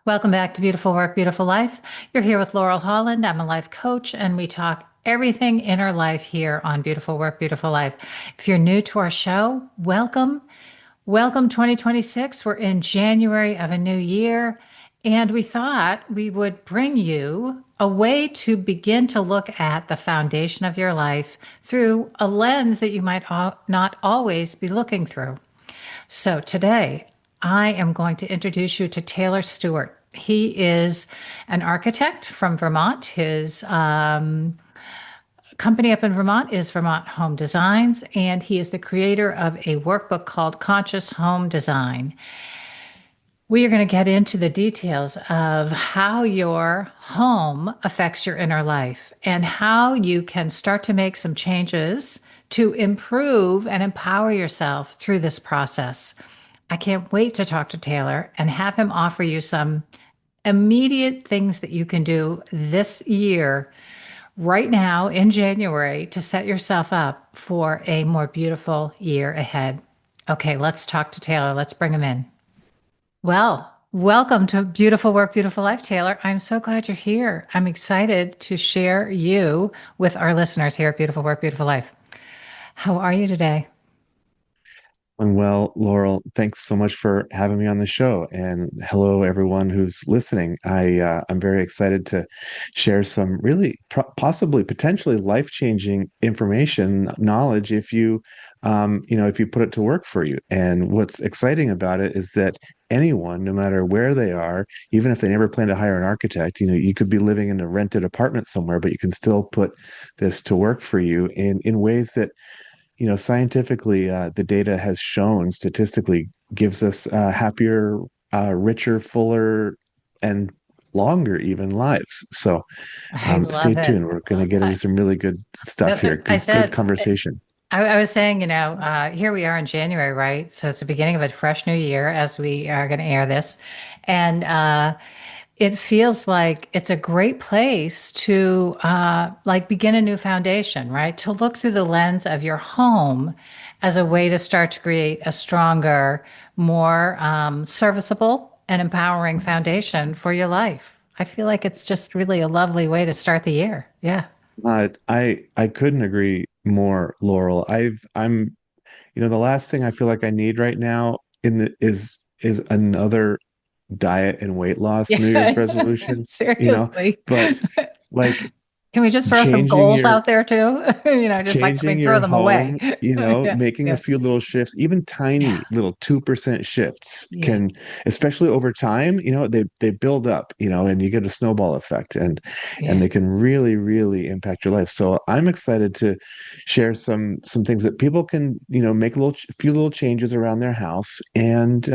Welcome back to Beautiful Work, Beautiful Life. You're here with Laurel Holland. I'm a life coach, and we talk everything inner life here on Beautiful Work, Beautiful Life. If you're new to our show, welcome. Welcome 2026. We're in January of a new year, and we thought we would bring you a way to begin to look at the foundation of your life through a lens that you might not always be looking through. So today, I am going to introduce you to Talor Stewart. He is an architect from Vermont. His company up in Vermont is Vermont Home Designs, and he is the creator of a workbook called Conscious Home Design. We are going to get into the details of how your home affects your inner life and how you can start to make some changes to improve and empower yourself through this process. I can't wait to talk to Talor and have him offer you some immediate things that you can do this year, right now in January, to set yourself up for a more beautiful year ahead. Okay, let's talk to Talor. Let's bring him in. Well, welcome to Beautiful Work, Beautiful Life, Talor. I'm so glad you're here. I'm excited to share you with our listeners here at Beautiful Work, Beautiful Life. How are you today? And well, Laurel, thanks so much for having me on the show, and hello everyone who's listening. I'm very excited to share some really possibly potentially life-changing information, knowledge if if you put it to work for you. And what's exciting about it is that anyone, no matter where they are, even if they never plan to hire an architect, you could be living in a rented apartment somewhere, but you can still put this to work for you in ways that scientifically, the data has shown statistically gives us happier, richer, fuller, and longer even lives. So I stay love it. tuned. We're going to get into I, some really good stuff here. I Good said, conversation. I was saying, here we are in January, right? So it's the beginning of a fresh new year as we are going to air this. And it feels like it's a great place to like begin a new foundation, right? To look through the lens of your home as a way to start to create a stronger, more serviceable and empowering foundation for your life. I feel like it's just really a lovely way to start the year. Yeah. I couldn't agree more, Laurel. The last thing I feel like I need right now in the is another diet and weight loss New Year's Yeah. resolution, Seriously. but like Can we just throw some changing goals your out there too? Just like we changing throw your them away. home, Yeah. making a Yeah. few little shifts, even Yeah. tiny little 2% shifts Yeah. can, especially over time, they build up, and you get a snowball effect and Yeah. they can really, really impact your life. So I'm excited to share some things that people can, make few little changes around their house and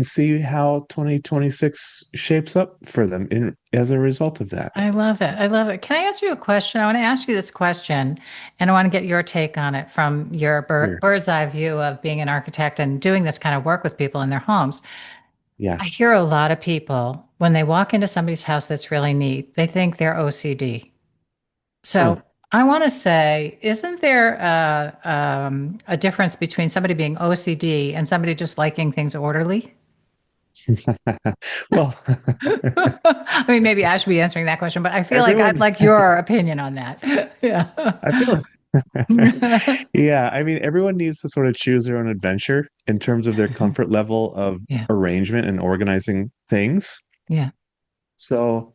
see how 2026 shapes up for them as a result of that. I love it. I love it. Can I ask you a question? I want to ask you this question, and I want to get your take on it from your Sure. bird's eye view of being an architect and doing this kind of work with people in their homes. Yeah. I hear a lot of people when they walk into somebody's house that's really neat, they think they're OCD. Huh. So I want to say, isn't there a difference between somebody being OCD and somebody just liking things orderly? Well, I mean, maybe I should be answering that question, but I feel like I'd everyone, like your opinion on that. Yeah. I feel, yeah, I mean, everyone needs to sort of choose their own adventure in terms of their comfort level of Yeah. arrangement and organizing things. Yeah. So,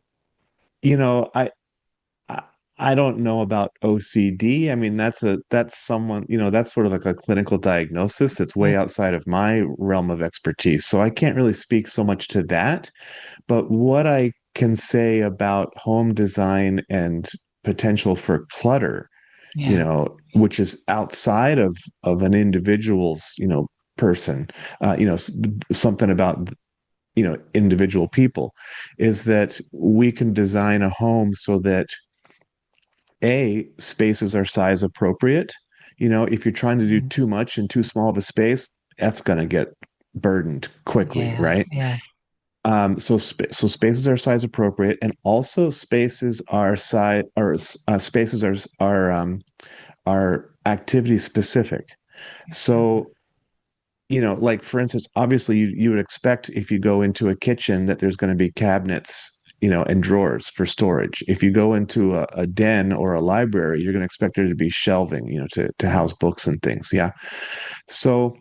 you know, I I don't know about OCD. I mean, that's someone, that's sort of like a clinical diagnosis. It's way Yeah. outside of my realm of expertise. So I can't really speak so much to that. But what I can say about home design and potential for clutter, Yeah. which is outside of an individual's, person, something about, individual people, is that we can design a home so that spaces are size appropriate. If you're trying to do Mm. too much in too small of a space, that's going to get burdened quickly, Yeah. right? Yeah. So spaces are size appropriate, and also spaces are size or spaces are activity specific. So like for instance, obviously you would expect if you go into a kitchen that there's going to be cabinets, and drawers for storage. If you go into a den or a library, you're going to expect there to be shelving, to house books and things. Yeah. So,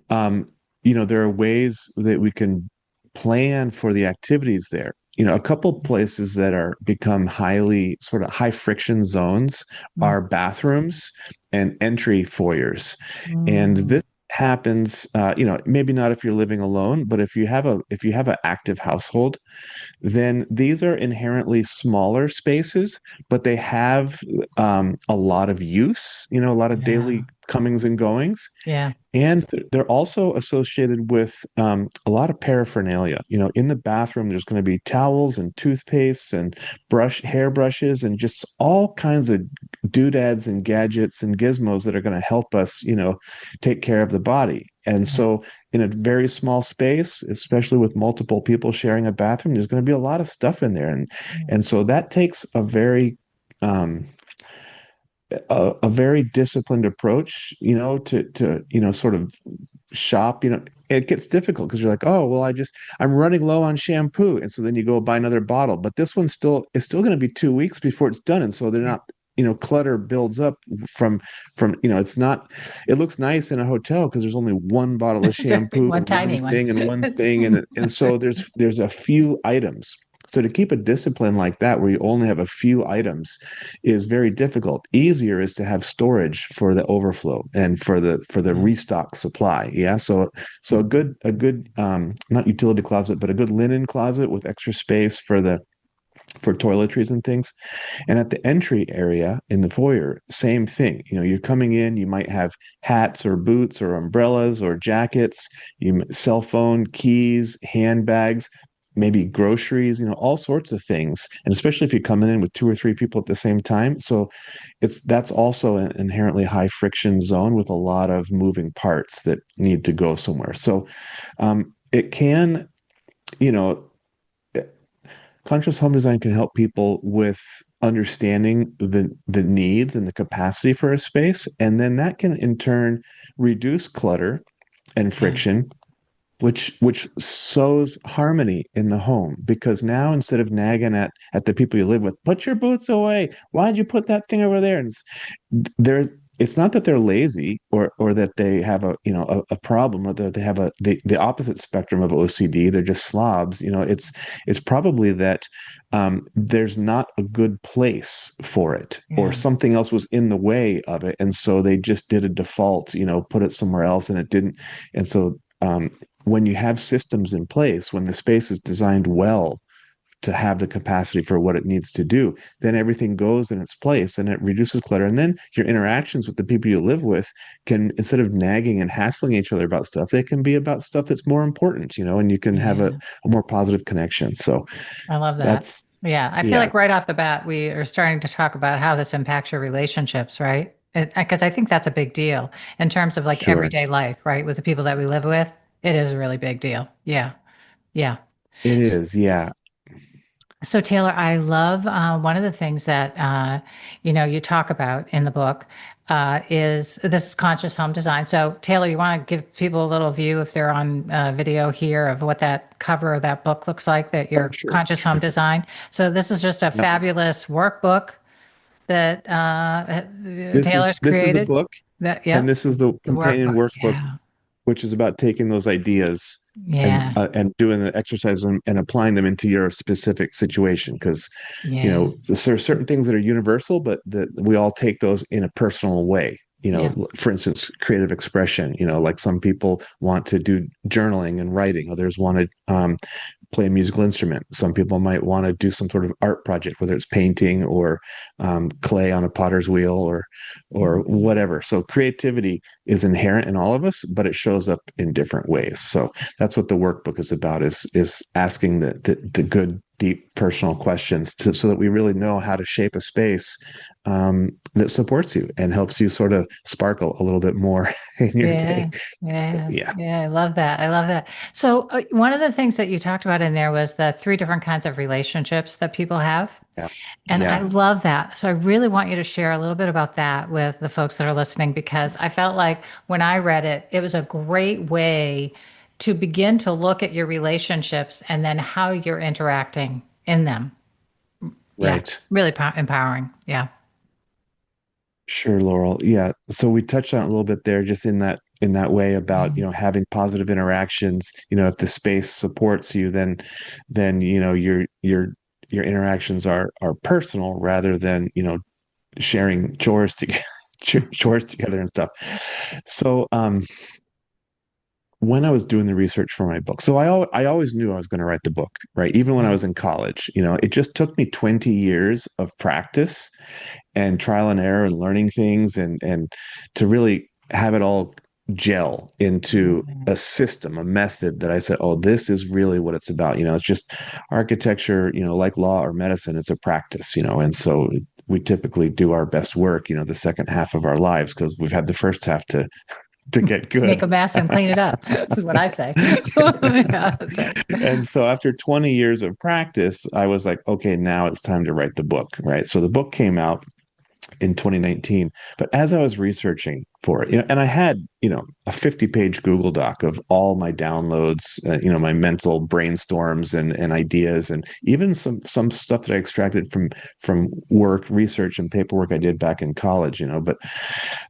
um, there are ways that we can plan for the activities there. A couple places that are become highly sort of high friction zones Mm. are bathrooms and entry foyers. And Mm. this happens, maybe not if you're living alone, but if you have an active household, then these are inherently smaller spaces, but they have a lot of use, a lot of Yeah. daily comings and goings. Yeah. And they're also associated with a lot of paraphernalia. In the bathroom, there's going to be towels and toothpastes and hair brushes, and just all kinds of doodads and gadgets and gizmos that are going to help us, take care of the body. And Yeah. so, in a very small space, especially with multiple people sharing a bathroom, there's going to be a lot of stuff in there, and so that takes um, a very disciplined approach, to sort of shop. It gets difficult because you're like, oh, well, I'm running low on shampoo, and so then you go buy another bottle. But this one's still going to be 2 weeks before it's done, and so they're Yeah. not. Clutter builds up from it's not. It looks nice in a hotel because there's only one bottle of shampoo One and one tiny one. thing and one thing, and That's right. so there's a few items. So to keep a discipline like that, where you only have a few items, is very difficult. Easier is to have storage for the overflow and for the Yeah. restock supply. Yeah. So a good not utility closet, but a good linen closet with extra space for toiletries and things. And at the entry area in the foyer, same thing. You're coming in, you might have hats or boots or umbrellas or jackets, cell phone, keys, handbags, maybe groceries, all sorts of things. And especially if you're coming in with two or three people at the same time. So that's also an inherently high friction zone with a lot of moving parts that need to go somewhere. So it can, you know, conscious home design can help people with understanding the needs and the capacity for a space, and then that can in turn reduce clutter and Yeah. friction, which sows harmony in the home. Because now, instead of nagging at the people you live with, put your boots away, why'd you put that thing over there, and there's it's not that they're lazy or that they have a problem, or that they have the opposite spectrum of OCD. They're just slobs. It's probably that there's not a good place for it, or Yeah. something else was in the way of it, and so they just did a default, put it somewhere else, and it didn't. And so when you have systems in place, when the space is designed well to have the capacity for what it needs to do, then everything goes in its place and it reduces clutter. And then your interactions with the people you live with can, instead of nagging and hassling each other about stuff, they can be about stuff that's more important, and you can have a, Yeah. a more positive connection. So I love that. that's, Yeah. I feel yeah, like right off the bat, we are starting to talk about how this impacts your relationships, right? Because I think that's a big deal in terms of like sure. everyday life, right? With the people that we live with, it is a really big deal. Yeah. Yeah. It is. Yeah. So, Taylor, I love one of the things that you talk about in the book is this is conscious home design. So, Taylor, you want to give people a little view if they're on video here of what that cover of that book looks like, that Oh, your sure. conscious home design. So, this is just a Yep. fabulous workbook that This is Taylor's this is the created. book, That, and yep, this is the the companion workbook. workbook, Yeah, which is about taking those ideas and yeah, doing the exercise and applying them into your specific situation. Because yeah, there are certain things that are universal, but that we all take those in a personal way. yeah, For instance, creative expression. Like some people want to do journaling and writing, others want to play a musical instrument. Some people might want to do some sort of art project, whether it's painting or clay on a potter's wheel or mhm, whatever. So creativity is inherent in all of us, but it shows up in different ways. So that's what the workbook is about: is asking the good deep personal questions so that we really know how to shape a space that supports you and helps you sort of sparkle a little bit more in your Yeah, day. yeah, Yeah. yeah. I love that. I love that. So, one of the things that you talked about in there was the three different kinds of relationships that people have. Yeah. And I Yeah. love that. So, I really want you to share a little bit about that with the folks that are listening because I felt like when I read it, it was a great way to begin to look at your relationships and then how you're interacting in them. Yeah, Right. really empowering. Yeah. Sure, Laurel. Yeah. So we touched on it a little bit there, just in that way about, Mhm. having positive interactions. If the space supports you, then, your interactions are personal rather than, sharing chores together, chores together and stuff. So, when I was doing the research for my book, so I always knew I was going to write the book, right? Even when I Yeah. was in college, it just took me 20 years of practice and trial and error and learning things and to really have it all gel into Yeah. a system, a method that I said, oh, this is really what it's about. It's just architecture, like law or medicine, it's a practice, and so we typically do our best work, the second half of our lives because we've had the first half to get Make good. a mess and clean it up. This is what I say. Yeah, that's right. And so after 20 years of practice, I was like, okay, now it's time to write the book, right? So the book came out in 2019. But as I was researching for it, and I had, a 50-page Google Doc of all my downloads, my mental brainstorms and ideas, and even some stuff that I extracted from work, research, and paperwork I did back in college, But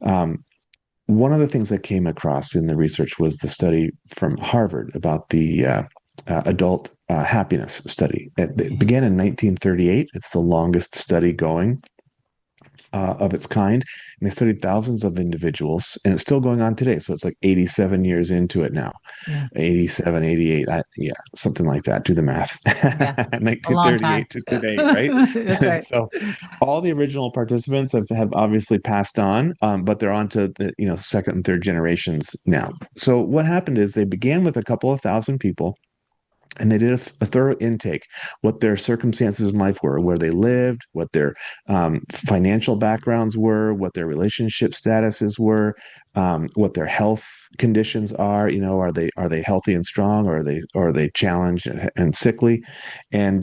um, one of the things I came across in the research was the study from Harvard about the adult happiness study. It Yeah. began in 1938. It's the longest study going of its kind. And they studied thousands of individuals, and it's still going on today. So it's like 87 years into it now. Yeah. 87, 88, yeah, something like that. Do the math. Yeah. A long time. 1938 to today, right? That's And right. so all the original participants have obviously passed on, but they're on to the second and third generations now. So what happened is they began with a couple of thousand people and they did a thorough intake, what their circumstances in life were, where they lived, what their financial backgrounds were, what their relationship statuses were, what their health conditions are. Are they healthy and strong, or are they challenged and sickly, and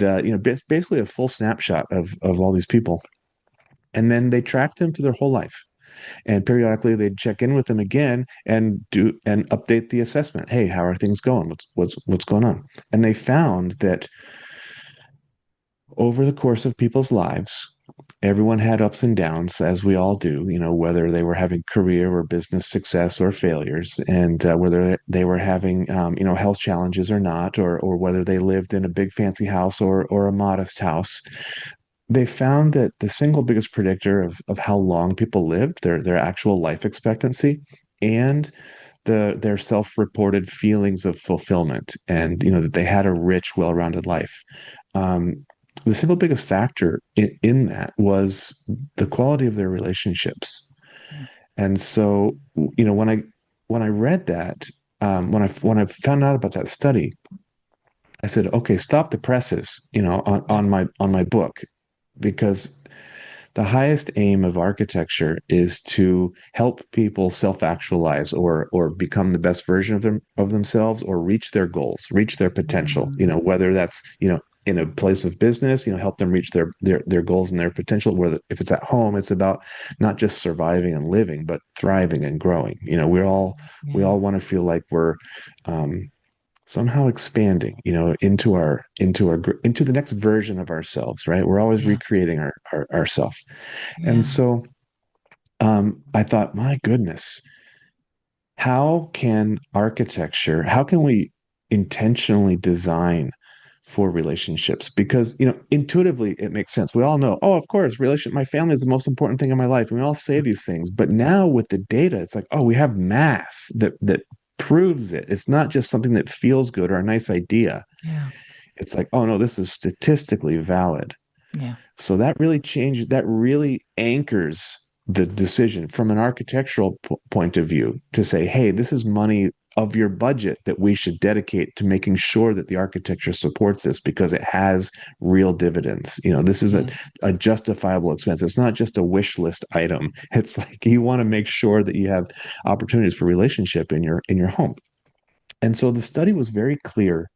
basically a full snapshot of all these people, and then they tracked them through their whole life. And periodically they'd check in with them again and do and update the assessment. Hey, how are things going? What's going on? And they found that over the course of people's lives, everyone had ups and downs, as we all do, whether they were having career or business success or failures, and whether they were having, health challenges or not, or whether they lived in a big fancy house or a modest house. They found that the single biggest predictor of how long people lived, their actual life expectancy, and their self-reported feelings of fulfillment, and that they had a rich, well-rounded life. The single biggest factor in that was the quality of their relationships. And so, when I read that, when I found out about that study, I said, okay, stop the presses, Yeah. on my book, because the highest aim of architecture is to help people self-actualize or become the best version of themselves, or reach their goals, reach their potential, Mhm. whether that's, in a place of business, help them reach their goals and their potential. Whether if it's at home, it's about not just surviving and living, but thriving and growing. We Yeah. all want to feel like we're um, somehow expanding, into the next version of ourselves, right? We're always Yeah. recreating our ourself. And Yeah. so I thought, my goodness, how can we intentionally design for relationships? Because, intuitively it makes sense. We all know, oh, of course, my family is the most important thing in my life. And we all say these things. But now with the data, it's like, oh, we have math that proves it. It's not just something that feels good or a nice idea. Yeah. It's like, oh no, this is statistically valid. Yeah. So that really anchors the decision from an architectural point of view to say, hey, this is money of your budget that we should dedicate to making sure that the architecture supports this because it has real dividends. This is Yeah. a justifiable expense. It's not just a wish list item. It's like you want to make sure that you have opportunities for relationship in your home. And so the study was very clear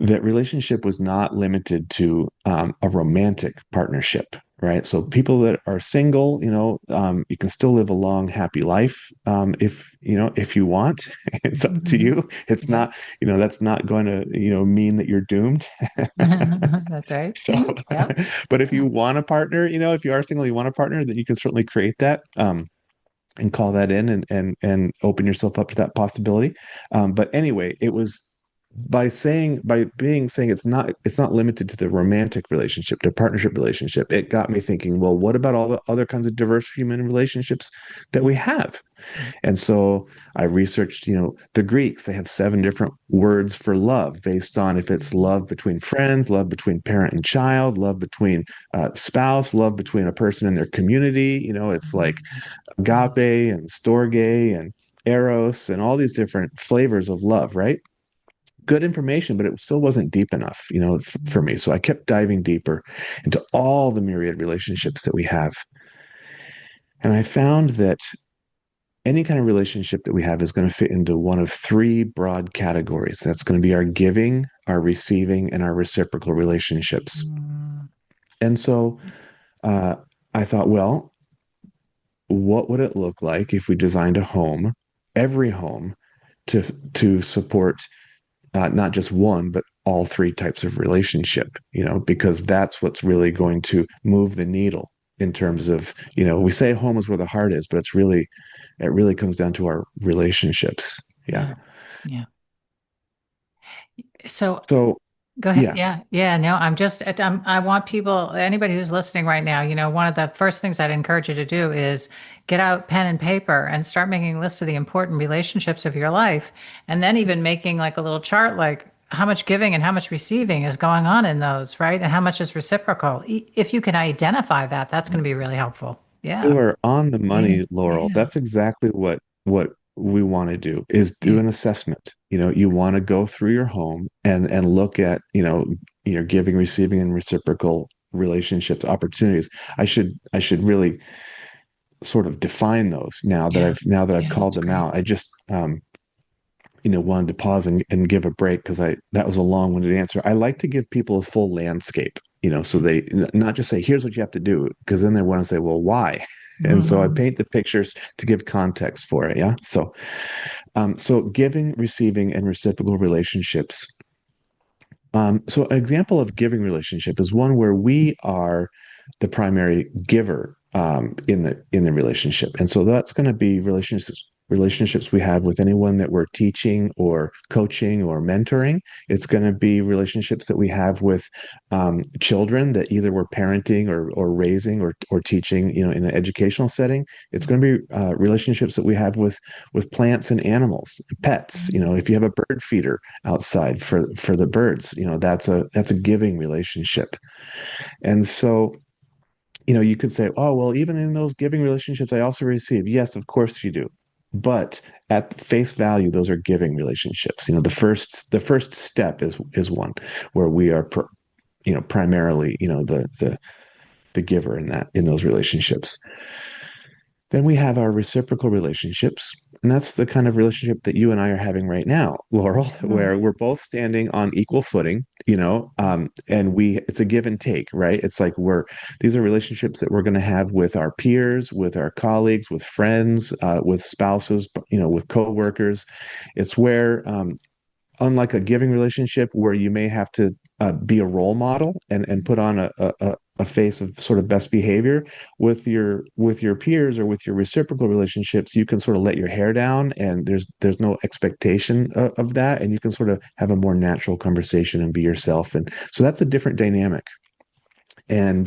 that relationship was not limited to a romantic partnership, right? So people that are single, you can still live a long, happy life if you want. It's up to Hmm. you. It's Yeah. not, that's not going to, mean that you're doomed. That's right. So, Yep. but if you want a partner, if you are single, you want a partner, then you can certainly create that. And call that in and open yourself up to that possibility. But anyway, it was by saying it's not limited to the romantic relationship, to partnership relationship. It got me thinking, well, what about all the other kinds of diverse human relationships that we have? Yeah. And so I researched, the Greeks, they have 7 different words for love based on if it's Mhm. love between friends, love between parent and child, love between spouse, love between a person in their community. It's like Mhm. agape and storge and eros and all these different flavors of love, right? Good information, but it still wasn't deep enough, for me. So I kept diving deeper into all the myriad relationships that we have. And I found that any kind of relationship that we have is going to fit into one of 3 broad categories. That's going to be our giving, our receiving, and our reciprocal relationships. Mhm. And so uh, I thought, well, what would it look like if we designed a home, every home, to support not just one, but all 3 types of relationship, because that's what's really going to move the needle in terms of, we say home is where the heart is, but it really comes down to our relationships. Yeah. Yeah. Yeah. So So, go ahead. yeah, Yeah. Yeah. No, I want people, anybody who's listening right now, one of the first things I'd encourage you to do is get out pen and paper and start making a list of the important relationships of your life. And then even making like a little chart, like how much giving and how much receiving is going on in those, right? And how much is reciprocal. If you can identify that, that's going to be really helpful. you Yeah. are on the Yeah. money, Laurel. Yeah. That's exactly what we want to do is do Yeah. an assessment. You want to go through your home and look at, your giving, receiving, and reciprocal relationships, opportunities. I should really sort of define those Yeah. now that I've Yeah. called That's them great. out. I just wanted to pause and give a break because I that was a long-winded answer. I like to give people a full landscape, so Yeah. they not just say, here's what you have to do, because then they want to say, well, why? And so I paint the pictures to give context for it. Yeah. So giving, receiving, and reciprocal relationships. So an example of giving relationship is one where we are the primary giver in the relationship, and so that's going to be relationships we have with anyone that we're teaching or coaching or mentoring. It's going to be relationships that we have with children that either we're parenting or raising or teaching, in an educational setting. It's going to be relationships that we have with plants and animals, pets. If you have a bird feeder outside for the birds, that's a giving relationship. And so, you could say, oh, well, even in those giving relationships, I also receive. Yes, of course you do. But at face value, those are giving relationships. The first step is one where we are primarily, the giver in those relationships. Then we have our reciprocal relationships. And that's the kind of relationship that you and I are having right now, Laurel, Mhm. where we're both standing on equal footing, and it's a give and take, right? It's like these are relationships that we're going to have with our peers, with our colleagues, with friends, with spouses, with coworkers. It's where unlike a giving relationship where you may have to be a role model and put on a face of sort of best behavior with your peers or with your reciprocal relationships, you can sort of let your hair down and there's no expectation of that, and you can sort of have a more natural conversation and be yourself, and so that's a different dynamic. And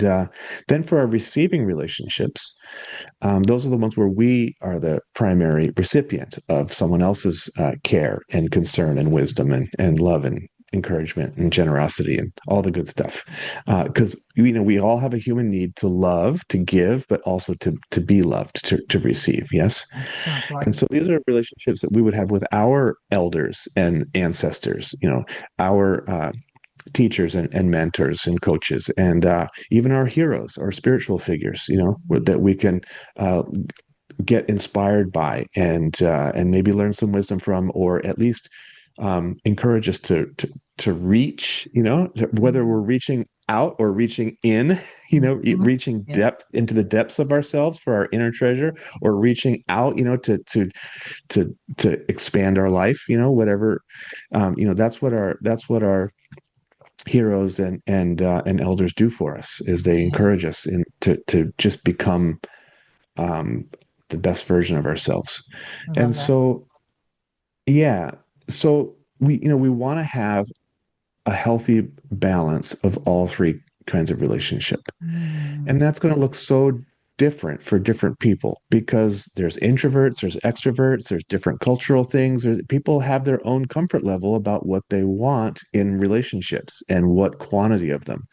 then for our receiving relationships, those are the ones where we are the primary recipient of someone else's care and concern and wisdom and love encouragement and generosity and all the good stuff. Because we all have a human need to love, to give, but also to be loved, to receive. Yes. So And important. so these are relationships that we would have with our elders and ancestors, our teachers and mentors and coaches, and even our heroes, our spiritual figures, that we can uh, get inspired by and maybe learn some wisdom from, or at least encourage us to reach, whether we're reaching out or reaching in, Mhm. reaching Yeah. depth into the depths of ourselves for our inner treasure, or reaching out, to expand our life, whatever, that's what our heroes and elders do for us, is they Yeah. encourage us to just become um, the best version of ourselves. I And love that. so, yeah, so we want to have a healthy balance of all three kinds of relationship. Mm. And that's going to look so different for different people, because there's introverts, there's extroverts, there's different cultural things. People have their own comfort level about what they want in relationships and what quantity of them.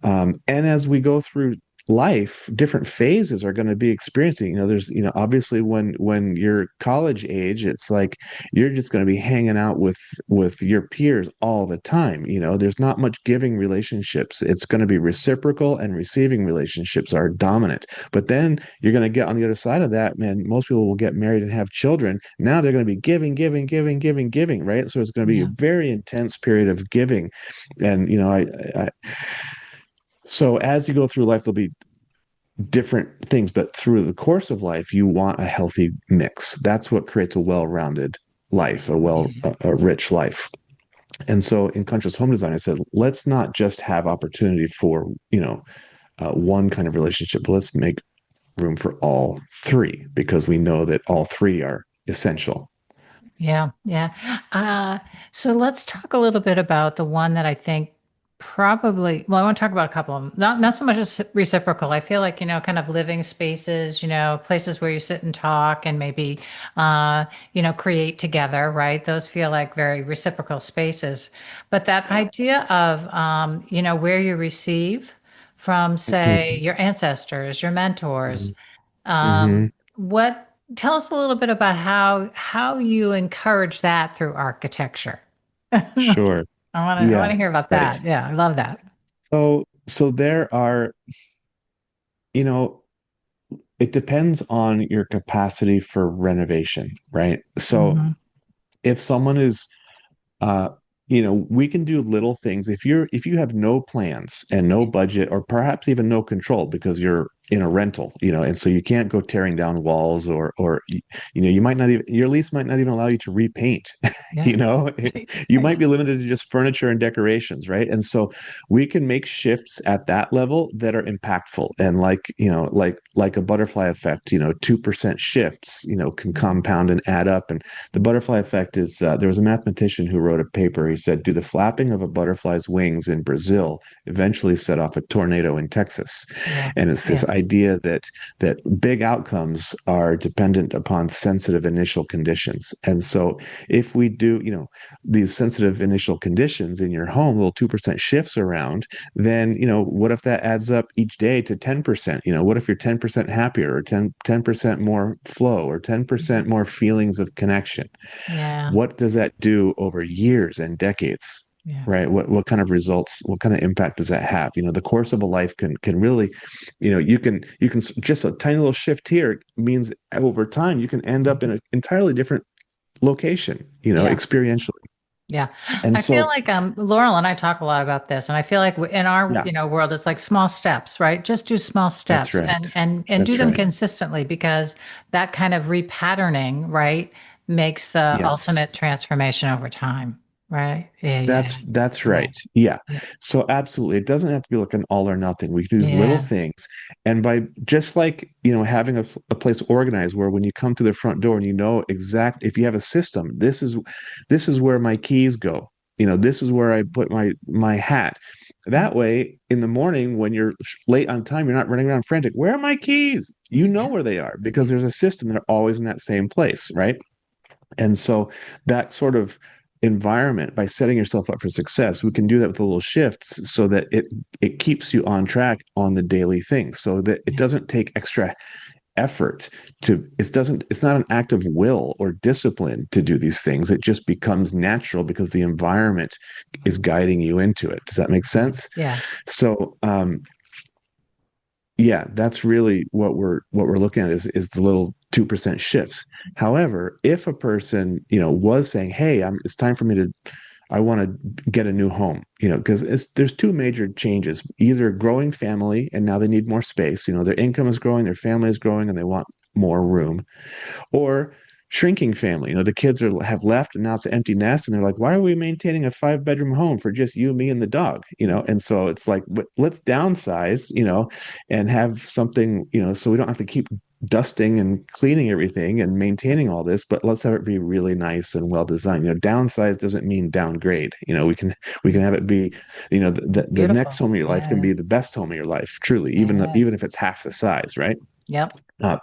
And as we go through life, different phases are going to be experiencing. There's, obviously when you're college age, it's like you're just going to be hanging out with your peers all the time. There's not much giving relationships. It's going to be reciprocal, and receiving relationships are dominant. But then you're going to get on the other side of that, man. Most people will get married and have children. Now they're going to be giving, giving, giving, giving, giving, right? So it's going to be a Yeah. very intense period of giving. And so as you go through life, there'll be different things, but through the course of life, you want a healthy mix. That's what creates a well-rounded life, Yeah. a rich life. And so in conscious home design, I said, let's not just have opportunity for, one kind of relationship, but let's make room for all three, because we know that all three are essential. Yeah, yeah. Uh, so let's talk a little bit about the one that I think probably, well, I want to talk about a couple of them. Not so much as reciprocal. I feel like, kind of living spaces, places where you sit and talk and maybe, create together, right? Those feel like very reciprocal spaces. But that Yeah. idea of, where you receive from, say, Mm-hmm. your ancestors, your mentors, Mm-hmm. what tell us a little bit about how you encourage that through architecture. Sure. I want to Yeah. hear about Right. that. Yeah, I love that. So there are, you know, it depends on your capacity for renovation, right? So Hmm. if someone is uh we can do little things. If you have no plans and no budget, or perhaps even no control because you're in a rental, and so you can't go tearing down walls, or you might not even, your lease might not even allow you to repaint. Yeah. you know Right. you might Right. be limited to just furniture and decorations, right? And so we can make shifts at that level that are impactful, and like a butterfly effect, 2% shifts can compound and add up. And the butterfly effect is, there was a mathematician who wrote a paper. He said, do the flapping of a butterfly's wings in Brazil eventually set off a tornado in Texas? Yeah. And it's this Yeah. idea that big outcomes are dependent upon sensitive initial conditions. And so if we do, these sensitive initial conditions in your home, little 2% shifts around, then, what if that adds up each day to 10%? What if you're 10% happier, or 10% more flow, or 10% more feelings of connection? Yeah. What does that do over years and decades? Yeah. Right? What kind of results, what kind of impact does that have? The course of a life can really, you can just a tiny little shift here means over time you can end up in an entirely different location, Yeah. experientially. Yeah. And I feel so, like Laurel and I talk a lot about this, and I feel like in our, yeah, world it's like small steps, right? Just do small that's steps right. and do That's them right. consistently, because that kind of repatterning, right, makes the Yes. ultimate transformation over time, right? Yeah, yeah. That's Yeah. right. Yeah. Yeah. So absolutely, it doesn't have to be like an all or nothing. We can do these little Yeah. things, and by just like having a place organized, where when you come to the front door and if you have a system, this is where my keys go. This is where I put my hat. That way, in the morning when you're late on time, you're not running around frantic. Where are my keys? You know Yeah. where they are, Yeah. because there's a system. They're always in that same place, right? And so that sort of environment, by setting yourself up for success, we can do that with the little shifts so that it keeps you on track on the daily things, so that it doesn't take extra effort to it's not an act of will or discipline to do these things. It just becomes natural because the environment is guiding you into it. Does that make Right. sense? Yeah. So yeah, that's really what we're looking at is the little 2% shifts. However, if a person, was saying, "Hey, it's time for me to I want to get a new home," because there's two major changes: either growing family and now they need more space. Their income is growing, their family is growing, and they want more room, or shrinking family. The kids have left and now it's an empty nest, and they're like, why are we maintaining a 5-bedroom home for just you, me, and the dog? And so it's like, let's downsize, and have something, so we don't have to keep dusting and cleaning everything and maintaining all this, but let's have it be really nice and well designed. Downsize doesn't mean downgrade. We can have it be, the next Beautiful. home of your life can Yeah. be the best home of your life, truly, Yeah. even if it's half the size, right? Yep.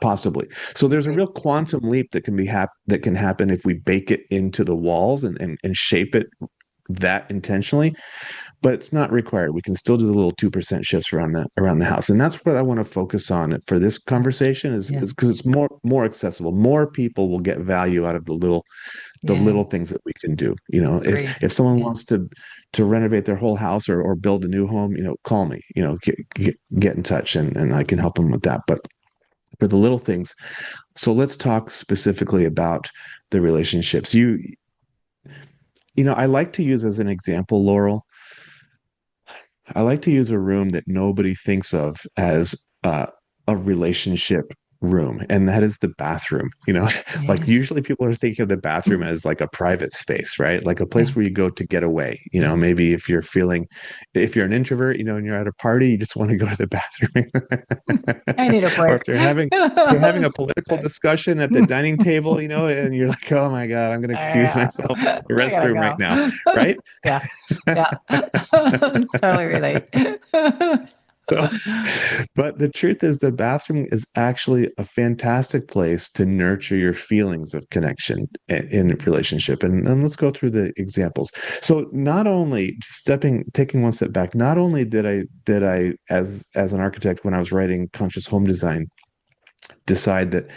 Possibly. So there's a Agreed. real quantum leap that can happen if we bake it into the walls and shape it that intentionally, but it's not required. We can still do the little 2% shifts around the house. And that's what I want to focus on for this Yeah. conversation Yeah. is because it's more accessible. More people will get value out of the Yeah. little things that we can do. Agreed. If someone Yeah. wants to renovate their whole house or build a new home, call me, get in touch, and I can help them with that. But for the little things, so let's talk specifically about the relationships. I like to use as an example, Laurel, I like to use a room that nobody thinks of as a relationship room, and that is the bathroom. Like Yeah. usually people are thinking of the bathroom as like a private space, right? Like a Yeah. place where you go to get away. Yeah. Maybe if you're an introvert, and you're at a party, you just want to go to the bathroom. I need a Or break. if you're having a political discussion at the dining table, and you're like, oh my God, I'm going to excuse Yeah. myself to the I gotta restroom right now, go. right? Yeah. Yeah. Totally relate. So, but the truth is, the bathroom is actually a fantastic place to nurture your feelings of connection in a relationship. And let's go through the examples. So, not only taking one step back, not only did I, as an architect, when I was writing conscious home design, decide that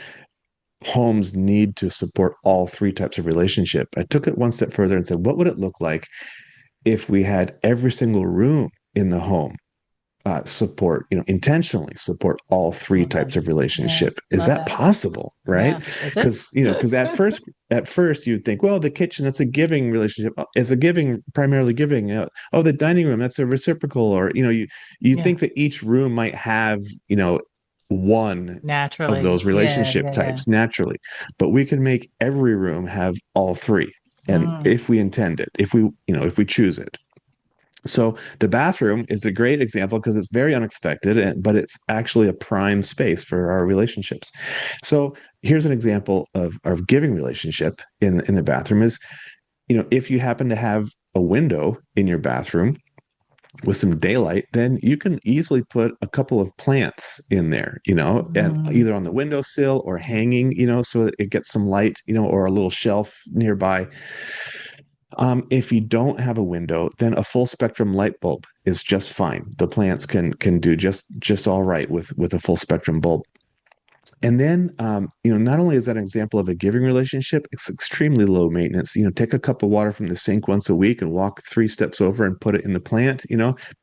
homes need to support all three types of relationship. I took it one step further and said, what would it look like if we had every single room in the home intentionally support all three Love types it. of Yeah. relationship? Is Love that that. possible? Right? Yeah. Is it? Because at first you'd think, well, the kitchen, that's a giving relationship. It's a giving, primarily giving. Oh, the dining room, that's a reciprocal. Or, you Yeah. think that each room might have, one of Naturally. those Yeah. relationship Yeah. Yeah. types naturally, but we can make every room have all three. And Mm. if we intend it, if we choose it. So the bathroom is a great example because it's very unexpected, but it's actually a prime space for our relationships. So here's an example of giving relationship in the bathroom is, if you happen to have a window in your bathroom with some daylight, then you can easily put a couple of plants in there, and Mm. either on the windowsill or hanging, so that it gets some light, or a little shelf nearby. If you don't have a window, then a full spectrum light bulb is just fine. The plants can do just all right with a full spectrum bulb. And then, not only is that an example of a giving relationship, it's extremely low maintenance. Take a cup of water from the sink once a week and walk 3 steps over and put it in the plant.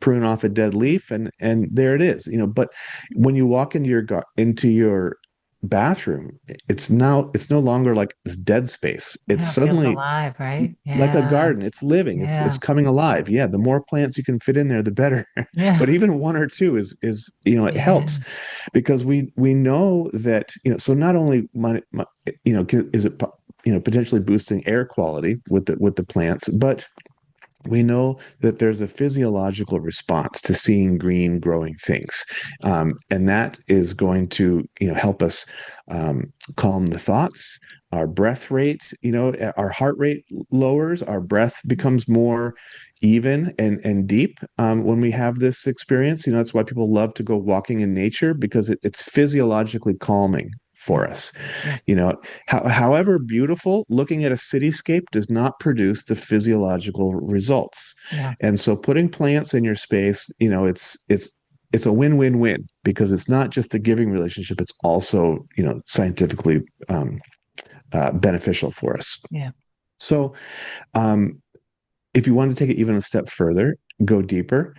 Prune off a dead leaf, and there it is. But when you walk into your bathroom, it's no longer like this dead space. It's Yeah. It feels suddenly alive, right? like a Yeah. garden. It's living. It's Yeah. coming alive. Yeah, the more plants you can fit in there, the better. Yeah. But even one or two is it Yeah. helps, because we know that, so not only is it potentially boosting air quality with the plants, but we know that there's a physiological response to seeing green growing things, and that is going to help us calm the thoughts. Our breath rate, our heart rate lowers, our breath becomes more even and deep when we have this experience. That's why people love to go walking in nature, because it's physiologically calming Yeah. for us. Yeah. You know, however beautiful, looking at a cityscape does not produce the physiological results. Yeah. And so putting plants in your space, it's a win-win-win because it's not just a giving relationship, it's also, scientifically beneficial for us. Yeah. So, um, if you want to take it even a step further, go deeper,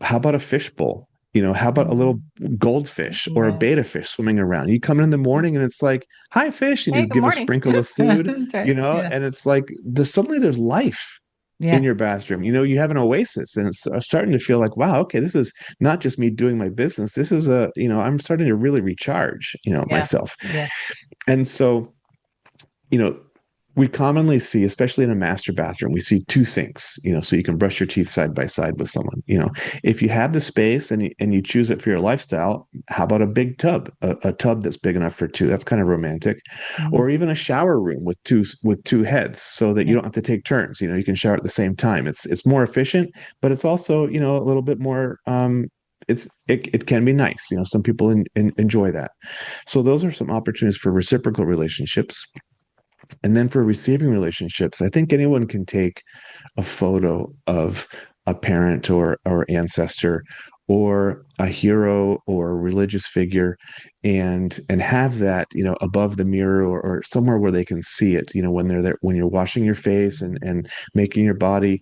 how about a fishbowl? How about a little Mhm. goldfish or a Yeah. beta fish swimming around? You come in the morning and it's like, hi, fish, and you Hey, just good give a morning. sprinkle of food, That's right. Yeah. and it's like suddenly there's life in Yeah. your bathroom. You have an oasis and it's starting to feel like, wow, okay, this is not just me doing my business. This is I'm starting to really recharge, Yeah. myself. Yeah. And so, you know, we commonly see, especially in a master bathroom, we see two sinks, so you can brush your teeth side by side with someone. If you have the space and you choose it for your lifestyle, how about a big tub, a tub that's big enough for two? That's kind of romantic. Mm. Or even a shower room with two heads so that you Yeah. don't have to take turns. You can shower at the same time. It's more efficient, but it's also, a little bit more it can be nice. Some people enjoy that. So those are some opportunities for reciprocal relationships. And then for receiving relationships, I think anyone can take a photo of a parent or ancestor or a hero or a religious figure and have that above the mirror or somewhere where they can see it when they're there, when you're washing your face and making your body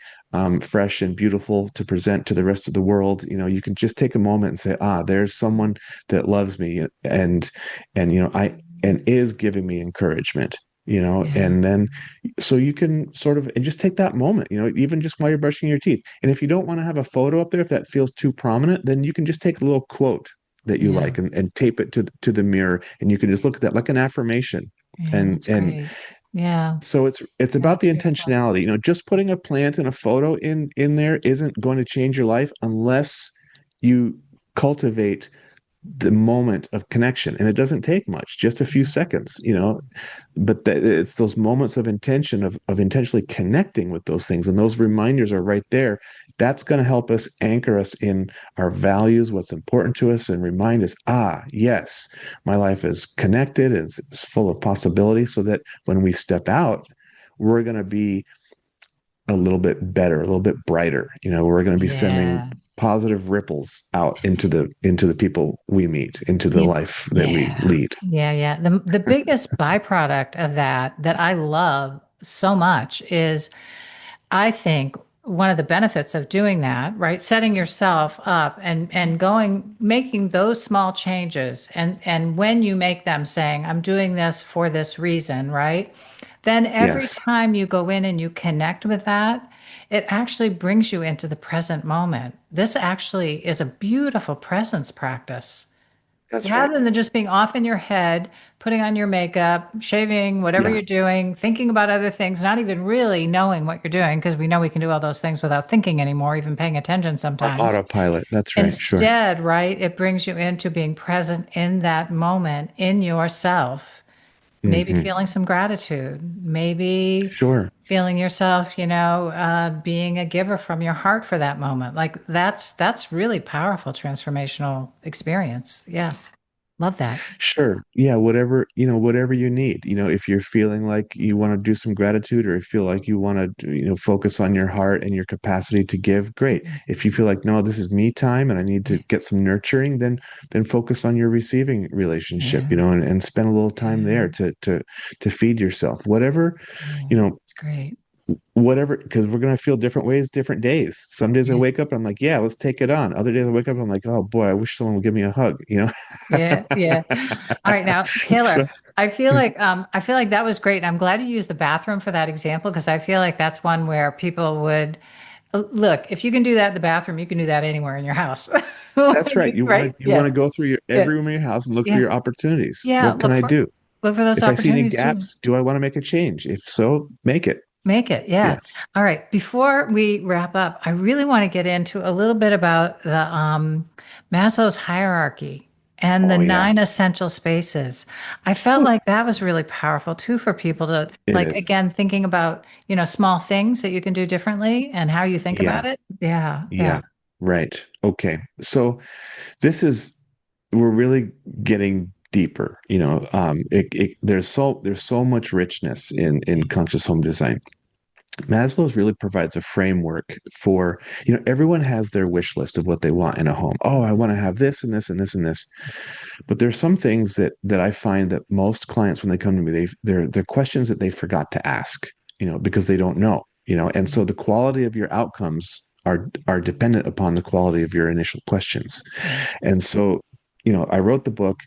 fresh and beautiful to present to the rest of the world. You can just take a moment and say, there's someone that loves me and I and is giving me encouragement. Yeah. And then so you can sort of and just take that moment, even just while you're brushing your teeth. And if you don't want to have a photo up there, if that feels too prominent, then you can just take a little quote that you Yeah. like and tape it to the mirror, and you can just look at that like an affirmation. Yeah. And That's and great. Yeah. so it's Yeah. about That's the beautiful. intentionality. Just putting a plant and a photo in there isn't going to change your life unless you cultivate the moment of connection, and it doesn't take much, just a few Yeah. seconds, but it's those moments of intention of intentionally connecting with those things, and those reminders are right there. That's going to help us anchor us in our values, what's important to us, and remind us, yes, my life is connected, it's full of possibility, so that when we step out, we're going to be a little bit better, a little bit brighter. We're going to be sending Yeah. positive ripples out into the people we meet, into the You, life that we yeah. lead. Yeah. Yeah. The biggest byproduct of that I love so much is I think one of the benefits of doing that, right? Setting yourself up and going, making those small changes, and when you make them, saying, "I'm doing this for this reason," right? Then every Yes, time you go in and you connect with that, it actually brings you into the present moment. This actually is a beautiful presence practice. that's right. Rather than just being off in your head, putting on your makeup, shaving, whatever Yeah, you're doing, thinking about other things, not even really knowing what you're doing, because we know we can do all those things without thinking anymore, even paying attention on sometimes. autopilot. That's right. Sure. Instead, right, it brings you into being present in that moment in yourself, maybe Hmm. feeling some gratitude, maybe Sure. feeling yourself, being a giver from your heart for that moment. Like that's really powerful transformational experience. Yeah. Love that. Sure. Yeah, whatever you need. If you're feeling like you want to do some gratitude or you feel like you want to, focus on your heart and your capacity to give, great. If you feel like, no, this is me time and I need to Yeah. get some nurturing, then focus on your receiving relationship, Yeah. and spend a little time Yeah. there to feed yourself. Whatever, you Yeah. know, It's great. whatever, because we're going to feel different ways different days. Some days I Yeah. wake up and I'm like, yeah, let's take it on. Other days I wake up and I'm like, oh boy, I wish someone would give me a hug. Yeah. Yeah. All right. Now, Taylor, So I feel like that was great. And I'm glad you used the bathroom for that example because I feel like that's one where people would look, if you can do that in the bathroom, you can do that anywhere in your house. that's right. You want to Right? you Yeah. want to go through your Yeah. every room in your house and look for Yeah. your opportunities. Yeah. What can I do? Look for those If I see any opportunities too. gaps, do I want to make a change? If so, make it. Make it, yeah. Yeah. All right. Before we wrap up, I really want to get into a little bit about the Maslow's hierarchy and the Oh yeah, nine essential spaces. I felt Whew. like that was really powerful too for people to It like is. again thinking about, small things that you can do differently and how you think Yeah. about it. Yeah, yeah. Yeah. Right. Okay. So this is we're really getting deeper. There's so much richness in conscious home design. Maslow's really provides a framework for, everyone has their wish list of what they want in a home. Oh, I want to have this and this and this and this. But there's some things that I find that most clients, when they come to me, they're questions that they forgot to ask, because they don't know, and so the quality of your outcomes are dependent upon the quality of your initial questions. Mm. And so, I wrote the book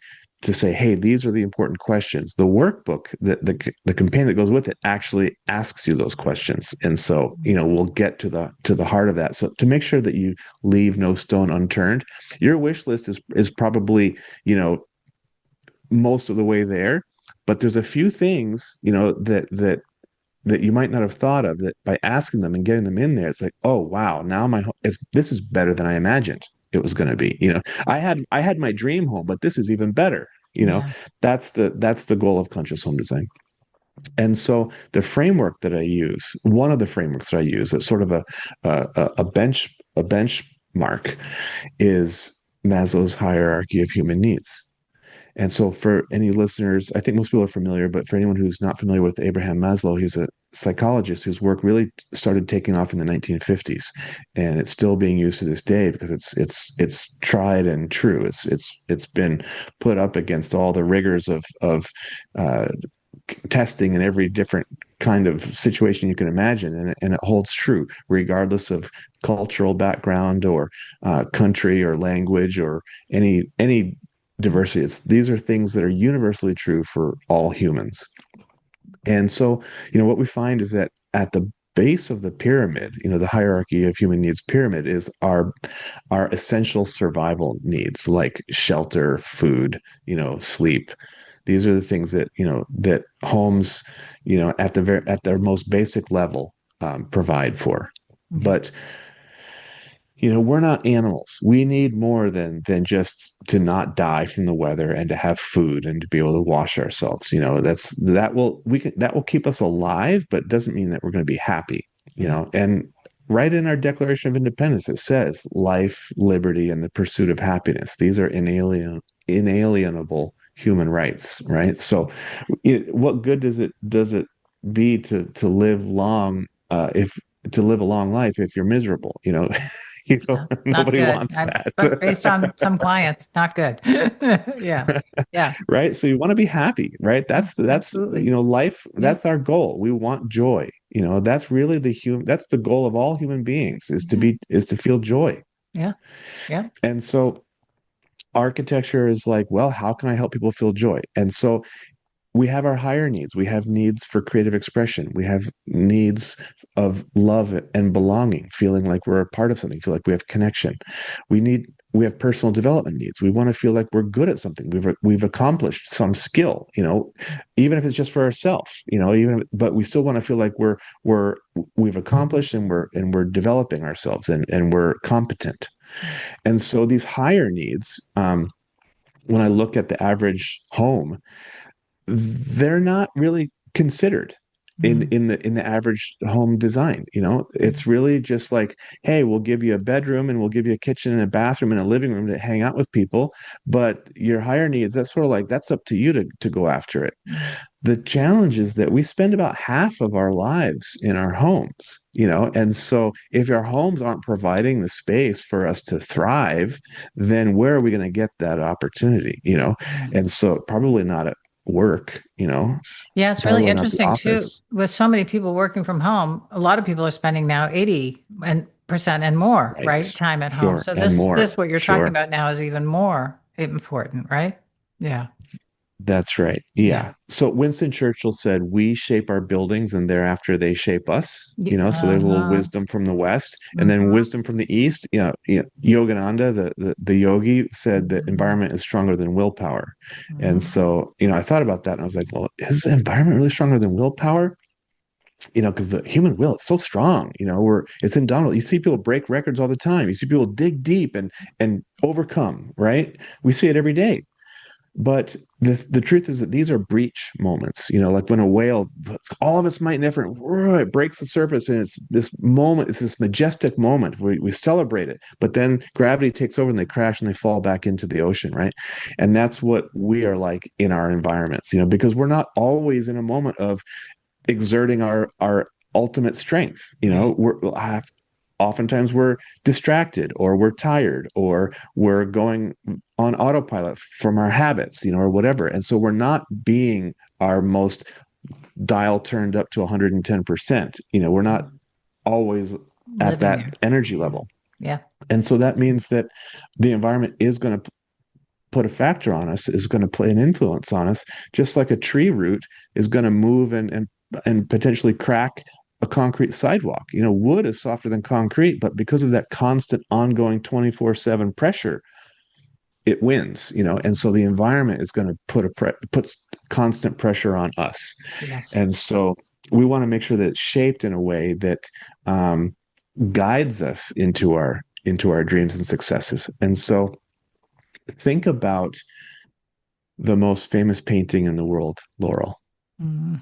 to say, hey, these are the important questions. The workbook, the companion that goes with it, actually asks you those questions. And so, we'll get to the heart of that. So to make sure that you leave no stone unturned, your wish list is probably, most of the way there, but there's a few things, that you might not have thought of, that by asking them and getting them in there, it's like, oh wow, now this is better than I imagined it was going to be. I had my dream home, but this is even better. Yeah. That's the goal of conscious home design. And so the framework that I use, one of the frameworks that I use, that's sort of a benchmark, is Maslow's hierarchy of human needs. And so, for any listeners, I think most people are familiar, but for anyone who's not familiar with Abraham Maslow, he's a psychologist whose work really started taking off in the 1950s, and it's still being used to this day because it's tried and true. It's been put up against all the rigors of uh, testing in every different kind of situation you can imagine, and it holds true regardless of cultural background or country or language or any diversity. These are things that are universally true for all humans. And so, what we find is that at the base of the pyramid, the hierarchy of human needs pyramid, is our essential survival needs, like shelter, food, sleep. These are the things that homes, at their most basic level, provide for. Yeah. But we're not animals. We need more than just to not die from the weather and to have food and to be able to wash ourselves. That will keep us alive, but doesn't mean that we're going to be happy. Yeah. And right in our Declaration of Independence, it says life, liberty, and the pursuit of happiness. These are inalienable human rights, right? So, what good does it be to live long, if to live a long life if you're miserable? Yeah. Not Nobody good. wants that. But based on some clients, not good. Yeah. Yeah. Right? So you want to be happy, right? Yeah. That's Absolutely. life, Yeah. that's our goal. We want joy. That's really that's the goal of all human beings, Yeah. is to feel joy. Yeah. Yeah. And so architecture is like, well, how can I help people feel joy? And so we have our higher needs. We have needs for creative expression. We have needs of love and belonging, feeling like we're a part of something, feel like we have connection. We have personal development needs. We want to feel like we're good at something. We've accomplished some skill, even if it's just for ourselves, but we still want to feel like we've accomplished, and we're developing ourselves, and we're competent. And so these higher needs, when I look at the average home, they're not really considered in Mm. in the average home design. Yeah. It's really just like, hey, we'll give you a bedroom and we'll give you a kitchen and a bathroom and a living room to hang out with people, but your higher needs, that's sort of like, that's up to you to go after it. Mm. The challenge is that we spend about half of our lives in our homes, and so if our homes aren't providing the space for us to thrive, then where are we going to get that opportunity? Yeah. And so probably not at work, Yeah, it's really probably not the interesting too. office. With so many people working from home, a lot of people are spending now 80% and more, right? Right. Time at home. Sure. So And more. this what you're talking Sure. about now is even more important, right? Yeah. That's right. Yeah. Yeah. So Winston Churchill said, "We shape our buildings and thereafter they shape us." So there's a little Uh-huh. wisdom from the West, and then Hmm. wisdom from the East. Yogananda, the yogi, said that Hmm. environment is stronger than willpower. And Hmm. so, I thought about that and I was like, well, is the environment really stronger than willpower? Because the human will is so strong. It's indomitable. You see people break records all the time. You see people dig deep and overcome, right? We see it every day. But the truth is that these are breach moments, like when a whale puts all of its might and effort, it breaks the surface, and it's this moment, it's this majestic moment where we celebrate it. But then gravity takes over and they crash and they fall back into the ocean, right? And that's what we are like in our environments, because we're not always in a moment of exerting our ultimate strength. Right. Oftentimes we're distracted, or we're tired, or we're going on autopilot from our habits, or whatever. And so we're not being our most dial turned up to 110%. We're not always at Living that there. energy Yeah. level. Yeah. And so that means that the environment is going to put a factor on us, is going to play an influence on us, just like a tree root is going to move and potentially crack a concrete sidewalk. Wood is softer than concrete, but because of that constant ongoing 24/7 pressure, it wins, and so the environment is going to puts constant pressure on us. Yes. And so we want to make sure that it's shaped in a way that um, guides us into our dreams and successes. And so think about the most famous painting in the world, Laurel, Mm.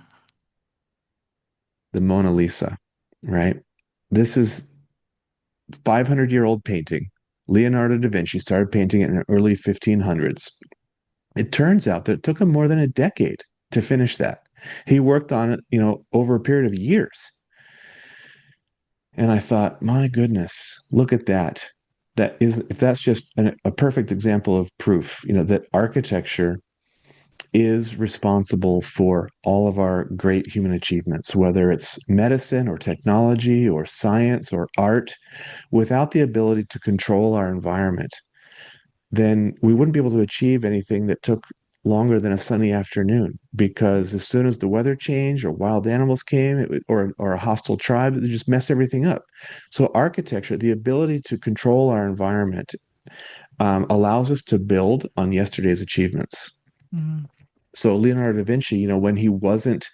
the Mona Lisa, right? This is 500-year-old painting. Leonardo da Vinci started painting it in the early 1500s. It turns out that it took him more than a decade to finish that. He worked on it, over a period of years. And I thought, my goodness, look at that. If that's just a perfect example of proof, that architecture is responsible for all of our great human achievements, whether it's medicine or technology or science or art. Without the ability to control our environment, then we wouldn't be able to achieve anything that took longer than a sunny afternoon, because as soon as the weather changed or wild animals came, or a hostile tribe, it just messed everything up. So architecture, the ability to control our environment, allows us to build on yesterday's achievements. Mm. So Leonardo da Vinci, when he wasn't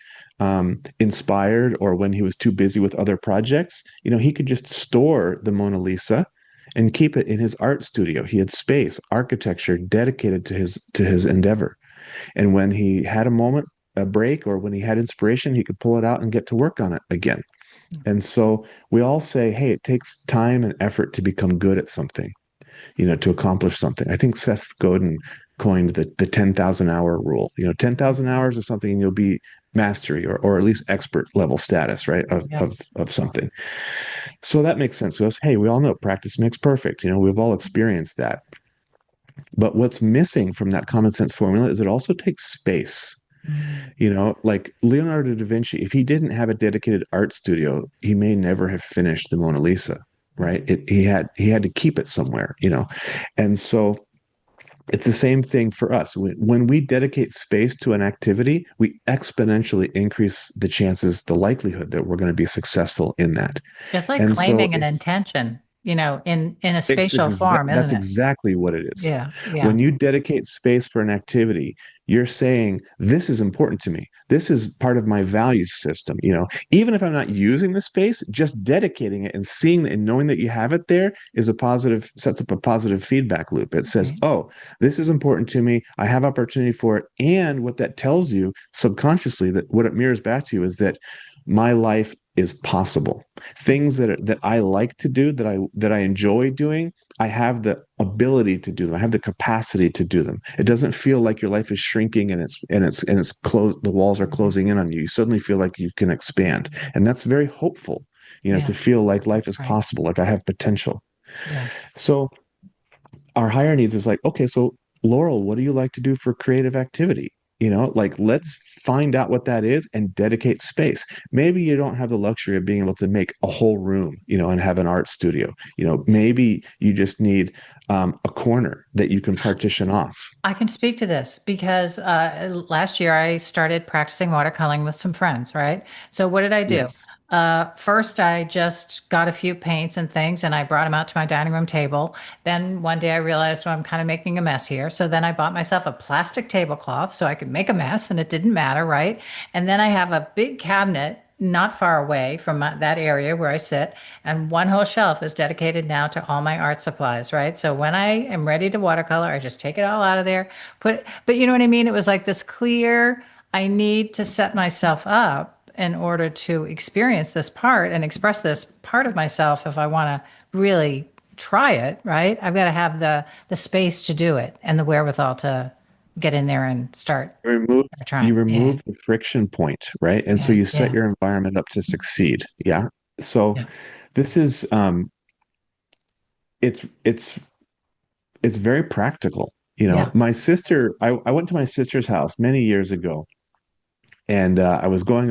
inspired, or when he was too busy with other projects, he could just store the Mona Lisa and keep it in his art studio. He had space, architecture dedicated to his endeavor. And when he had a moment, a break, or when he had inspiration, he could pull it out and get to work on it again. And so we all say, hey, it takes time and effort to become good at something, to accomplish something. I think Seth Godin coined the 10,000 hour rule. 10,000 hours of something and you'll be mastery, or at least expert level status, right? Of, Yeah. of, of something. So that makes sense to us. Hey, we all know practice makes perfect. We've all experienced that. But what's missing from that common sense formula is it also takes space. Mm. Like Leonardo da Vinci, if he didn't have a dedicated art studio, he may never have finished the Mona Lisa, right? He had to keep it somewhere, and so it's the same thing for us. When we dedicate space to an activity, we exponentially increase the chances, the likelihood that we're going to be successful in that. It's like And so claiming an intention, in a it's spatial form, that's isn't it? exactly what it is. Yeah. Yeah. When you dedicate space for an activity, you're saying, this is important to me. This is part of my value system. Even if I'm not using the space, just dedicating it and seeing and knowing that you have it there sets up a positive feedback loop. It says, Right. oh, this is important to me. I have opportunity for it. And what that tells you subconsciously, that what it mirrors back to you, is that my life is possible. Things that I like to do, that I enjoy doing, I have the ability to do them. I have the capacity to do them. It doesn't feel like your life is shrinking, and it's closed. The walls are closing in on you. You suddenly feel like you can expand, and that's very hopeful. To Yeah. feel like life That's is right. possible, like I have potential. Yeah. So our higher needs is like, okay, so Laurel, what do you like to do for creative activity? Like, let's find out what that is and dedicate space. Maybe you don't have the luxury of being able to make a whole room, and have an art studio. Maybe you just need a corner that you can partition off. I can speak to this because last year I started practicing watercoloring with some friends, right? So what did I do? Yes. First, I just got a few paints and things and I brought them out to my dining room table. Then one day I realized, well, I'm kind of making a mess here. So then I bought myself a plastic tablecloth so I could make a mess and it didn't matter, right? And then I have a big cabinet not far away from that area where I sit, and one whole shelf is dedicated now to all my art supplies, right? So when I am ready to watercolor, I just take it all out of there, but you know what I mean? It was like this clear, I need to set myself up in order to experience this part and express this part of myself if I want to really try it, right? I've got to have the space to do it and the wherewithal to get in there and start remove trying. you Yeah. remove the friction point, right? And so Yeah. you set Yeah. your environment up to succeed. Yeah. So Yeah. this is it's it's very practical. Yeah. My sister, I went to my sister's house many years ago, and I was going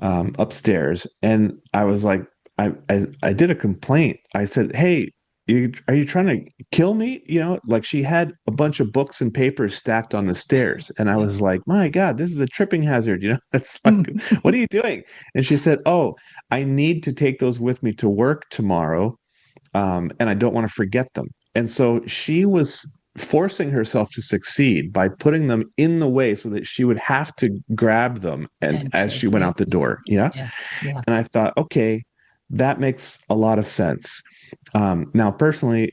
upstairs, and I was like, I did a complaint. I said, "Hey, are you trying to kill me?" Like she had a bunch of books and papers stacked on the stairs, and I Yeah. was like, "My God, this is a tripping hazard." It's like, "What are you doing?" And she said, "Oh, I need to take those with me to work tomorrow, and I don't want to forget them." And so she was forcing herself to succeed by putting them in the way so that she would have to grab them and And as she take went it. out the door. Yeah. Yeah. Yeah. And I thought, okay, that makes a lot of sense. Now, personally,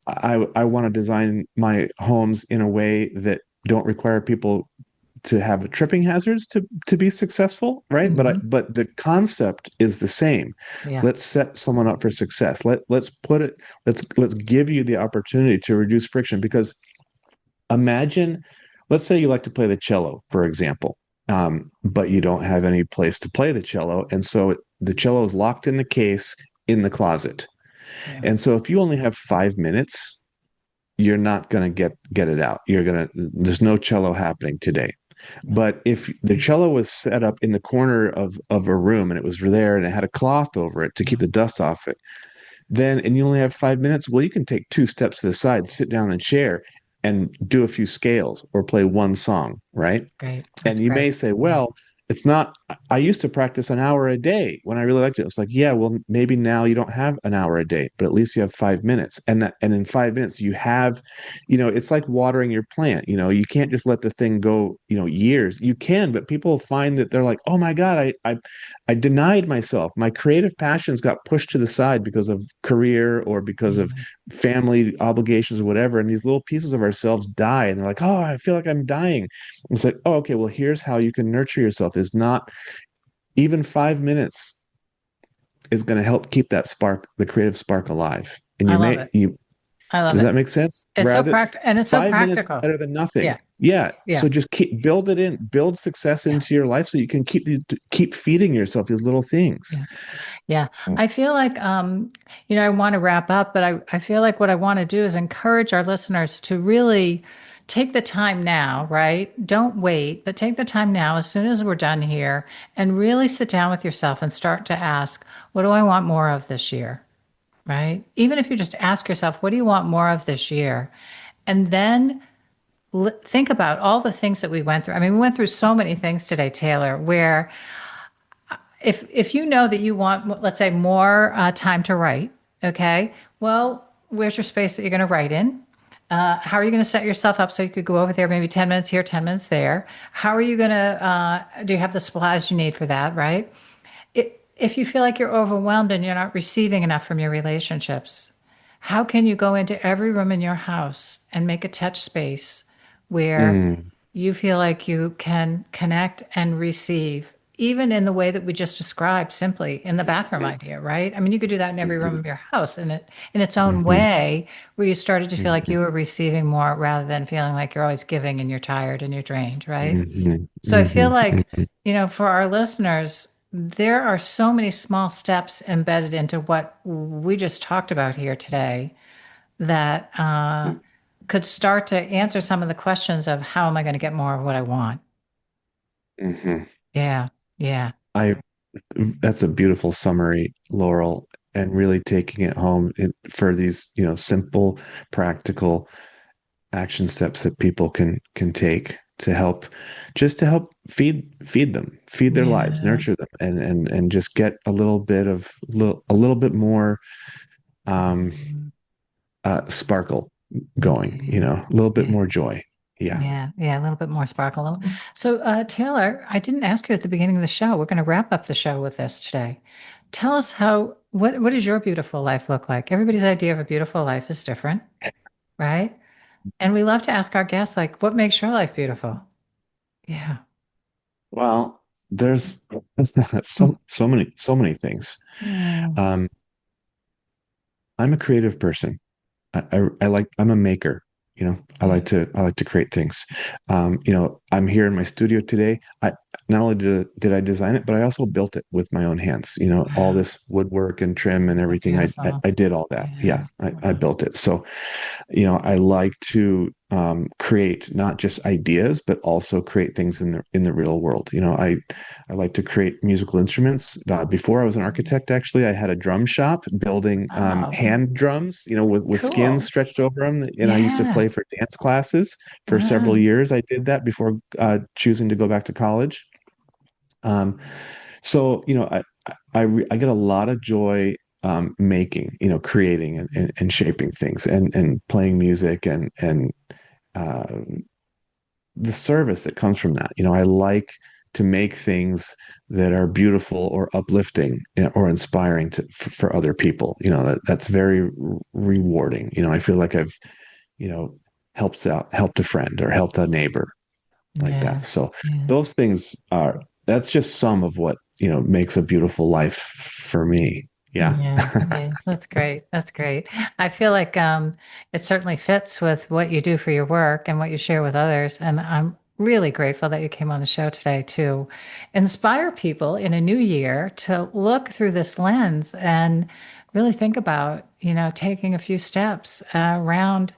I want to design my homes in a way that don't require people to have tripping hazards to be successful, right? Hmm. But the concept is the same. Yeah. Let's set someone up for success. Let's give you the opportunity to reduce friction, because imagine, let's say you like to play the cello, for example, but you don't have any place to play the cello, and so the cello is locked in the case in the closet. Yeah. And so if you only have 5 minutes, you're not going to get it out. There's no cello happening today. Yeah. But if the cello was set up in the corner of a room and it was there and it had a cloth over it to keep Yeah. the dust off it, then and you only have 5 minutes, well, you can take two steps to the side, sit down in the chair, and do a few scales or play one song, right? Great. That's And you great. may say, Yeah. well, it's not, I used to practice an hour a day when I really liked it. It's like, yeah, well, maybe now you don't have an hour a day, but at least you have 5 minutes. And in 5 minutes, you have, it's like watering your plant. You can't just let the thing go, years. You can, but people find that they're like, oh my God, I denied myself. My creative passions got pushed to the side because of career or because of Yeah. family obligations or whatever. And these little pieces of ourselves die. And they're like, oh, I feel like I'm dying. It's like, oh, okay, well, here's how you can nurture yourself. Is not even 5 minutes is going to help keep that spark, the creative spark alive. And I love it. I love does it. that make sense? It's so Rather, practical and it's so 5 minutes is practical. better than nothing. Yeah. Yeah. Yeah. So just build it in, build success Yeah. into your life so you can keep feeding yourself these little things. Yeah. Yeah. I feel like, I want to wrap up, but I feel like what I want to do is encourage our listeners to really take the time now, right? Don't wait, but take the time now as soon as we're done here and really sit down with yourself and start to ask, what do I want more of this year? Right? Even if you just ask yourself, what do you want more of this year? And then think about all the things that we went through. I mean, we went through so many things today, Taylor, where if you know that you want, let's say, more time to write, okay, well, where's your space that you're going to write in? How are you going to set yourself up so you could go over there maybe 10 minutes here, 10 minutes there? How are you going to, do you have the supplies you need for that, right? If you feel like you're overwhelmed and you're not receiving enough from your relationships, how can you go into every room in your house and make a touch space where Mm, you feel like you can connect and receive, even in the way that we just described, simply in the bathroom idea, right? I mean, you could do that in every room mhm, of your house in its own mhm, way, where you started to feel like mhm, you were receiving more rather than feeling like you're always giving and you're tired and you're drained, right? mhm, So I feel mhm, like, mhm, for our listeners, there are so many small steps embedded into what we just talked about here today that could start to answer some of the questions of how am I going to get more of what I want? mhm. Yeah. Yeah. I That's a beautiful summary, Laurel, and really taking it home for these, simple, practical action steps that people can take to help, just to help feed them, feed their lives, Yeah. nurture them, and just get a little bit more um, sparkle going, Yeah. a little bit Yeah. more joy. Yeah. Yeah, yeah, a little bit more sparkle. So, Taylor, I didn't ask you at the beginning of the show. We're going to wrap up the show with this today. Tell us what does your beautiful life look like? Everybody's idea of a beautiful life is different, right? And we love to ask our guests, like, what makes your life beautiful? Yeah. Well, there's so many things. Mm, Um, I'm a creative person. I'm a maker. yeah. I like to create things. I'm here in my studio today. I not only did I design it, but I also built it with my own hands. All Wow. this woodwork and trim and Oh, everything. beautiful. I did all that. Yeah, Yeah. I Wow. built it. So I like to create not just ideas, but also create things in the real world. I like to create musical instruments. Before I was an architect, actually, I had a drum shop building Oh, hand drums. With skins cool. stretched over them, and I used to Yeah. play for dance classes for several Wow. years. I did that before choosing to go back to college. Um, so I get a lot of joy making, creating and shaping things and playing music and uh, the service that comes from that. I like to make things that are beautiful or uplifting, or inspiring for other people. That's very rewarding. I feel like I've you know helped a friend or helped a neighbor like Yeah. that. So Yeah. those things are that's just some of what makes a beautiful life for me. Yeah. Yeah, yeah, that's great. That's great. I feel like it certainly fits with what you do for your work and what you share with others. And I'm really grateful that you came on the show today to inspire people in a new year to look through this lens and really think about, taking a few steps around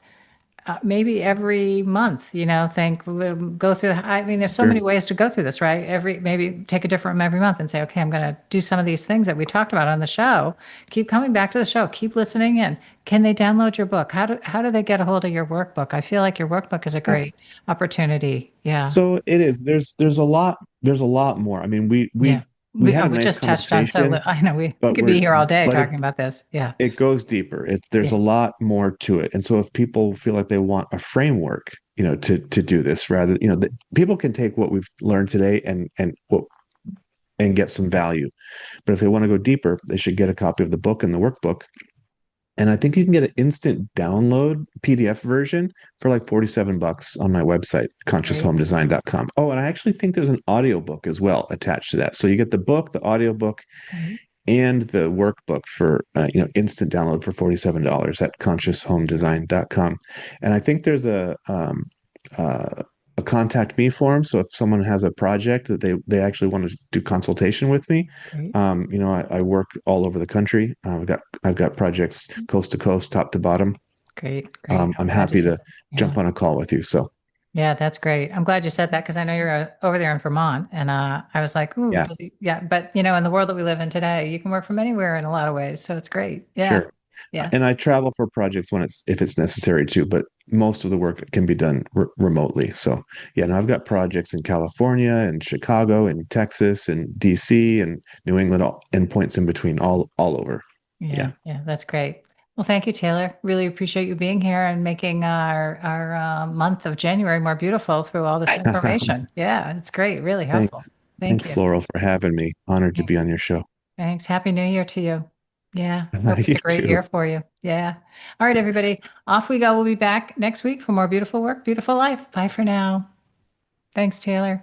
maybe every month, think we'll go through. I mean, there's so many Sure. ways to go through this, right? Maybe take a different one every month and say, okay, I'm going to do some of these things that we talked about on the show. Keep coming back to the show. Keep listening in. Can they download your book? How do they get a hold of your workbook? I feel like your workbook is a Yeah. great opportunity. Yeah, So it is. There's a lot more. I mean, yeah. we We had a we nice just touched on conversation, I know we but could be we're here all day but talking about this. Yeah, it goes deeper. There's yeah, a lot more to it. And so if people feel like they want a framework, to do this rather, people can take what we've learned today and get some value. But if they want to go deeper, they should get a copy of the book and the workbook. And I think you can get an instant download PDF version for like $47 on my website, great, conscioushomedesign.com. Oh, and I actually think there's an audiobook as well attached to that. So you get the book, the audiobook, great. and the workbook for instant download for $47 at conscioushomedesign.com. And I think there's uh, a contact me form. So if someone has a project that they actually want to do consultation with me, Great, I work all over the country. I've got projects coast to coast, top to bottom. great, great. I'm I'm glad you happy said to that. Yeah. jump on a call with you. So Yeah, that's great. I'm glad you said that because I know you're over there in Vermont, and I was like, "Ooh, yeah, does he?" Yeah, but in the world that we live in today, you can work from anywhere in a lot of ways, so it's great. Yeah, sure. yeah, And I travel for projects when if it's necessary to, but most of the work can be done remotely. So yeah, now I've got projects in California and Chicago and Texas and DC and New England, and points in between, all over. Yeah. yeah, yeah. That's great. Well, thank you, Taylor. Really appreciate you being here and making our month of January more beautiful through all this information. Yeah, it's great. Really helpful. Thanks. Thank Thanks, you. Laurel, for having me. Honored to be Thanks. on your show. Thanks. Happy New Year to you. Yeah. Hope it's You a great too. year for you. Yeah. All right, everybody. Off we go. We'll be back next week for more beautiful work, beautiful life. Bye for now. Thanks, Taylor.